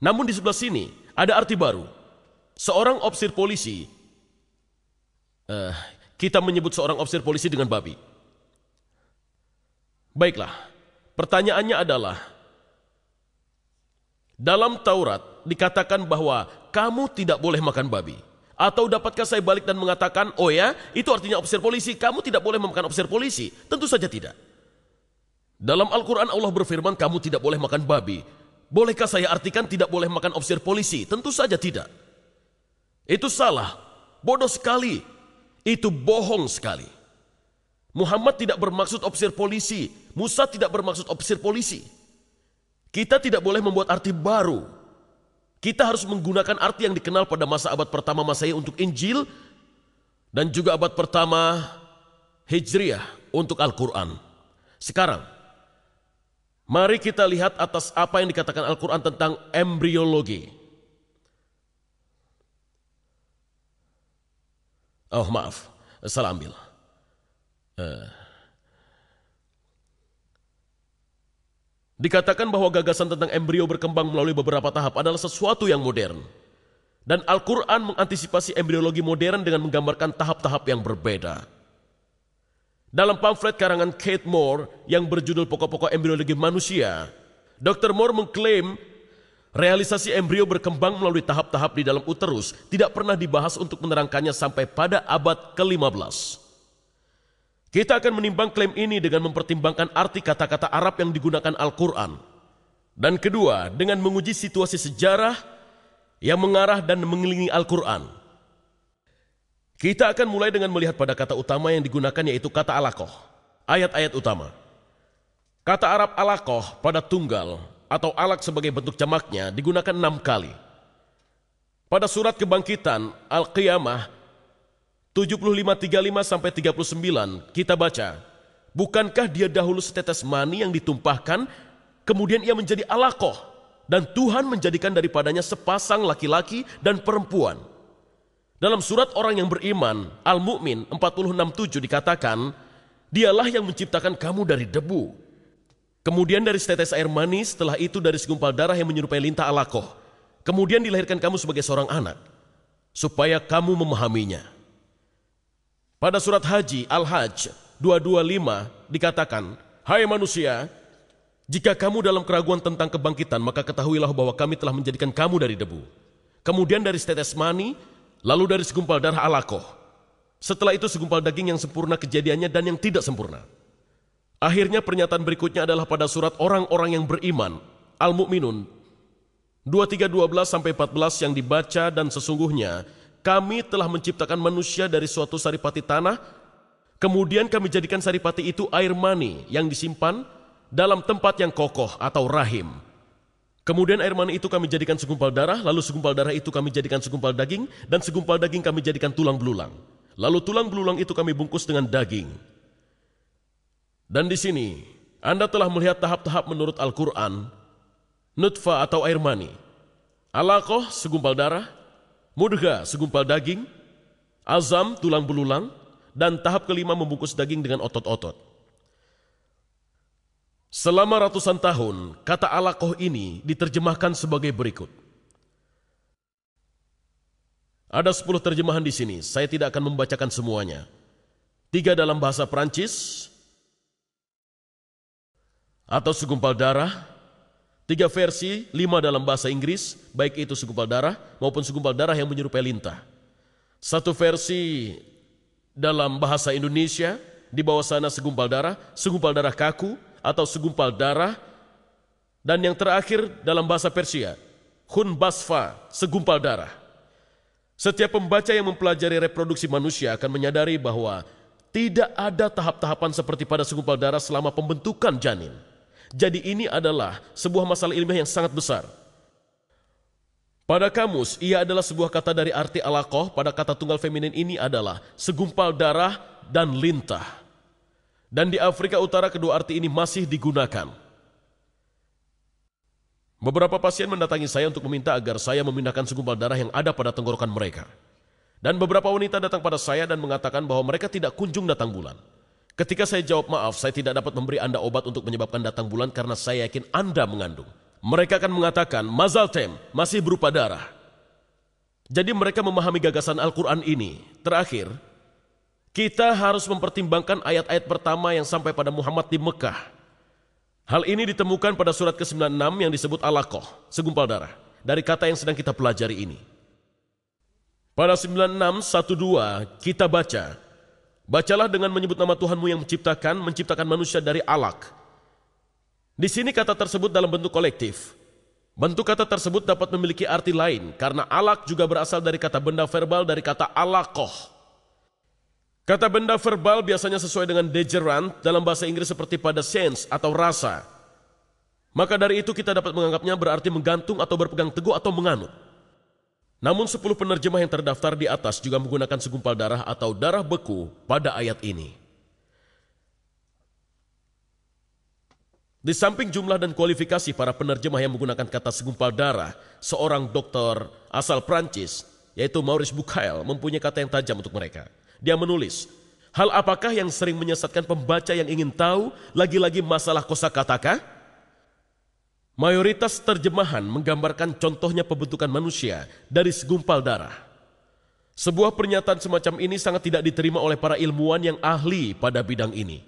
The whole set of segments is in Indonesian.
Namun di sebelah sini ada arti baru. Seorang ofisir polisi, kita menyebut seorang ofisir polisi dengan babi. Baiklah, pertanyaannya adalah, dalam Taurat dikatakan bahwa kamu tidak boleh makan babi. Atau dapatkah saya balik dan mengatakan, oh ya, itu artinya ofisir polisi, kamu tidak boleh memakan ofisir polisi? Tentu saja tidak. Dalam Al-Quran Allah berfirman, kamu tidak boleh makan babi. Bolehkah saya artikan tidak boleh makan ofisir polisi? Tentu saja tidak. Itu salah, bodoh sekali, itu bohong sekali. Muhammad tidak bermaksud ofisir polisi, Musa tidak bermaksud ofisir polisi. Kita tidak boleh membuat arti baru. Kita harus menggunakan arti yang dikenal pada masa abad pertama Masehi untuk Injil dan juga abad pertama Hijriah untuk Al-Quran. Sekarang, mari kita lihat atas apa yang dikatakan Al-Quran tentang embriologi. Oh maaf, salah ambil. Dikatakan bahwa gagasan tentang embrio berkembang melalui beberapa tahap adalah sesuatu yang modern. Dan Al-Quran mengantisipasi embriologi modern dengan menggambarkan tahap-tahap yang berbeda. Dalam pamflet karangan Kate Moore yang berjudul Pokok-pokok Embriologi Manusia, Dr. Moore mengklaim realisasi embrio berkembang melalui tahap-tahap di dalam uterus tidak pernah dibahas untuk menerangkannya sampai pada abad ke-15. Kita akan menimbang klaim ini dengan mempertimbangkan arti kata-kata Arab yang digunakan Al-Quran. Dan kedua, dengan menguji situasi sejarah yang mengarah dan mengelilingi Al-Quran. Kita akan mulai dengan melihat pada kata utama yang digunakan, yaitu kata alaqah. Ayat-ayat utama. Kata Arab alaqah pada tunggal atau alaq sebagai bentuk jamaknya digunakan 6 kali. Pada surat Kebangkitan Al-Qiyamah 75:35-39 kita baca, bukankah dia dahulu setetes mani yang ditumpahkan, kemudian ia menjadi alaqah, dan Tuhan menjadikan daripadanya sepasang laki-laki dan perempuan. Dalam surat orang yang beriman Al-Mu'min 46:7 dikatakan, dialah yang menciptakan kamu dari debu, kemudian dari setetes air mani, setelah itu dari segumpal darah yang menyerupai lintah alaqah, kemudian dilahirkan kamu sebagai seorang anak, supaya kamu memahaminya. Pada surat Haji Al-Hajj 225 dikatakan, hai manusia, jika kamu dalam keraguan tentang kebangkitan, maka ketahuilah bahwa kami telah menjadikan kamu dari debu, kemudian dari setetes mani, lalu dari segumpal darah alaqah. Setelah itu segumpal daging yang sempurna kejadiannya dan yang tidak sempurna. Akhirnya pernyataan berikutnya adalah pada surat orang-orang yang beriman Al-Mu'minun 23:12-14 yang dibaca, dan sesungguhnya kami telah menciptakan manusia dari suatu saripati tanah, kemudian kami jadikan saripati itu air mani yang disimpan dalam tempat yang kokoh atau rahim. Kemudian air mani itu kami jadikan segumpal darah, lalu segumpal darah itu kami jadikan segumpal daging, dan segumpal daging kami jadikan tulang belulang. Lalu tulang belulang itu kami bungkus dengan daging. Dan di sini, Anda telah melihat tahap-tahap menurut Al-Quran, nutfah atau air mani, alaqah segumpal darah, mudghah segumpal daging, azam tulang belulang, dan tahap kelima membungkus daging dengan otot-otot. Selama ratusan tahun, kata alaqah ini diterjemahkan sebagai berikut. Ada 10 terjemahan di sini, saya tidak akan membacakan semuanya. 3 dalam bahasa Prancis, atau segumpal darah, 3 versi, 5 dalam bahasa Inggris, baik itu segumpal darah maupun segumpal darah yang menyerupai lintah. 1 versi dalam bahasa Indonesia, di bawah sana segumpal darah kaku atau segumpal darah, dan yang terakhir dalam bahasa Persia, khun basfa, segumpal darah. Setiap pembaca yang mempelajari reproduksi manusia akan menyadari bahwa tidak ada tahap-tahapan seperti pada segumpal darah selama pembentukan janin. Jadi ini adalah sebuah masalah ilmiah yang sangat besar. Pada kamus, ia adalah sebuah kata dari arti alaqah. Pada kata tunggal feminin ini adalah segumpal darah dan lintah. Dan di Afrika Utara kedua arti ini masih digunakan. Beberapa pasien mendatangi saya untuk meminta agar saya memindahkan segumpal darah yang ada pada tenggorokan mereka. Dan beberapa wanita datang pada saya dan mengatakan bahwa mereka tidak kunjung datang bulan. Ketika saya jawab, maaf, saya tidak dapat memberi Anda obat untuk menyebabkan datang bulan karena saya yakin Anda mengandung. mereka akan mengatakan mazaltem masih berupa darah. Jadi mereka memahami gagasan Al-Quran ini. Terakhir, kita harus mempertimbangkan ayat-ayat pertama yang sampai pada Muhammad di Mekah. Hal ini ditemukan pada surat ke-96 yang disebut Alaqah, segumpal darah, dari kata yang sedang kita pelajari ini. Pada 96:12 kita baca, bacalah dengan menyebut nama Tuhanmu yang menciptakan manusia dari alaq. Di sini kata tersebut dalam bentuk kolektif. Bentuk kata tersebut dapat memiliki arti lain karena alaq juga berasal dari kata benda verbal dari kata alaqah. Kata benda verbal biasanya sesuai dengan degerant dalam bahasa Inggris seperti pada sense atau rasa. Maka dari itu kita dapat menganggapnya berarti menggantung atau berpegang teguh atau menganut. Namun 10 penerjemah yang terdaftar di atas juga menggunakan segumpal darah atau darah beku pada ayat ini. Di samping jumlah dan kualifikasi para penerjemah yang menggunakan kata segumpal darah, seorang dokter asal Prancis, yaitu Maurice Bucaille, mempunyai kata yang tajam untuk mereka. Dia menulis, hal apakah yang sering menyesatkan pembaca yang ingin tahu lagi-lagi masalah kosakata? Mayoritas terjemahan menggambarkan contohnya pembentukan manusia dari segumpal darah. Sebuah pernyataan semacam ini sangat tidak diterima oleh para ilmuwan yang ahli pada bidang ini.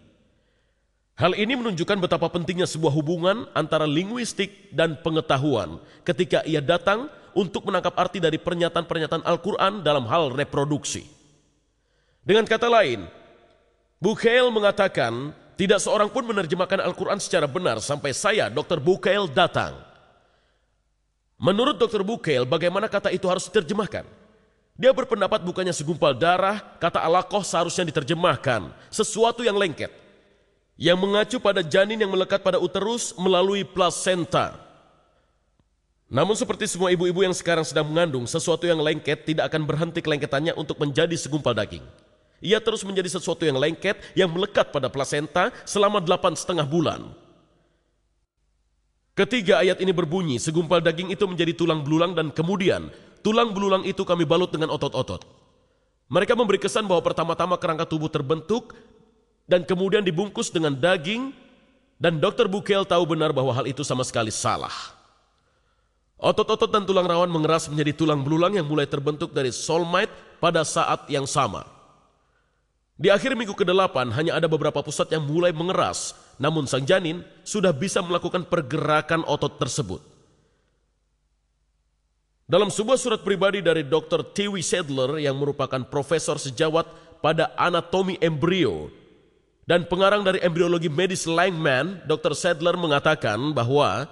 Hal ini menunjukkan betapa pentingnya sebuah hubungan antara linguistik dan pengetahuan ketika ia datang untuk menangkap arti dari pernyataan-pernyataan Al-Quran dalam hal reproduksi. Dengan kata lain, Bucaille mengatakan tidak seorang pun menerjemahkan Al-Quran secara benar sampai saya, Dr. Bucaille, datang. Menurut Dr. Bucaille, bagaimana kata itu harus diterjemahkan? Dia berpendapat bukannya segumpal darah, kata alaqah seharusnya diterjemahkan sesuatu yang lengket, yang mengacu pada janin yang melekat pada uterus melalui plasenta. Namun seperti semua ibu-ibu yang sekarang sedang mengandung, sesuatu yang lengket tidak akan berhenti kelengketannya untuk menjadi segumpal daging. Ia terus menjadi sesuatu yang lengket yang melekat pada plasenta selama 8,5 bulan. Ketiga ayat ini berbunyi, segumpal daging itu menjadi tulang belulang dan kemudian tulang belulang itu kami balut dengan otot-otot. Mereka memberi kesan bahwa pertama-tama kerangka tubuh terbentuk dan kemudian dibungkus dengan daging, dan Dr. Bucaille tahu benar bahwa hal itu sama sekali salah. Otot-otot dan tulang rawan mengeras menjadi tulang belulang yang mulai terbentuk dari soulmate pada saat yang sama. Di akhir minggu ke-8 hanya ada beberapa pusat yang mulai mengeras, namun sang janin sudah bisa melakukan pergerakan otot tersebut. Dalam sebuah surat pribadi dari Dr. T.W. Sadler yang merupakan profesor sejawat pada anatomi embrio dan pengarang dari embriologi medis Langman, Dr. Sadler mengatakan bahwa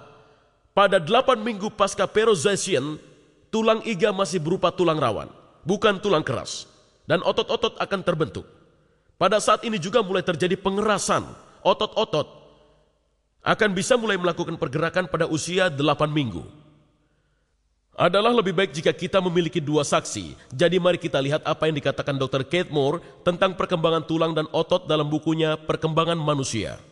pada 8 minggu pasca peroxation, tulang iga masih berupa tulang rawan, bukan tulang keras, dan otot-otot akan terbentuk. Pada saat ini juga mulai terjadi pengerasan, otot-otot akan bisa mulai melakukan pergerakan pada usia 8 minggu. Adalah lebih baik jika kita memiliki 2 saksi. Jadi mari kita lihat apa yang dikatakan Dr. Kate Moore tentang perkembangan tulang dan otot dalam bukunya Perkembangan Manusia.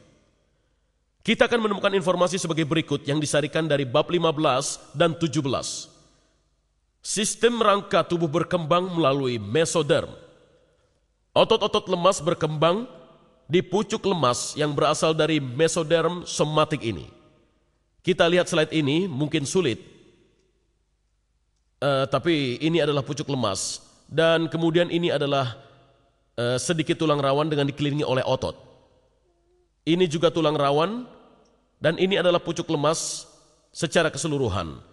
Kita akan menemukan informasi sebagai berikut yang disarikan dari bab 15 dan 17. Sistem rangka tubuh berkembang melalui mesoderm. Otot-otot lemas berkembang di pucuk lemas yang berasal dari mesoderm somatik ini. Kita lihat slide ini, mungkin sulit. Tapi ini adalah pucuk lemas. Dan kemudian ini adalah sedikit tulang rawan dengan dikelilingi oleh otot. Ini juga tulang rawan. Dan ini adalah pucuk lemas secara keseluruhan.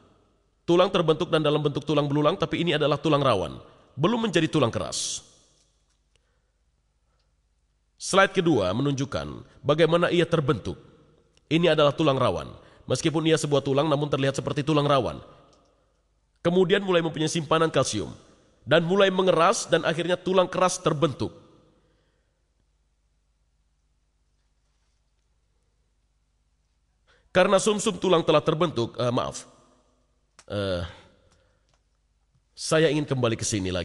Tulang terbentuk dan dalam bentuk tulang belulang, tapi ini adalah tulang rawan. Belum menjadi tulang keras. Slide kedua menunjukkan bagaimana ia terbentuk. Ini adalah tulang rawan. Meskipun ia sebuah tulang namun terlihat seperti tulang rawan. Kemudian mulai mempunyai simpanan kalsium. Dan mulai mengeras dan akhirnya tulang keras terbentuk. Karena sumsum tulang telah terbentuk, saya ingin kembali ke sini lagi.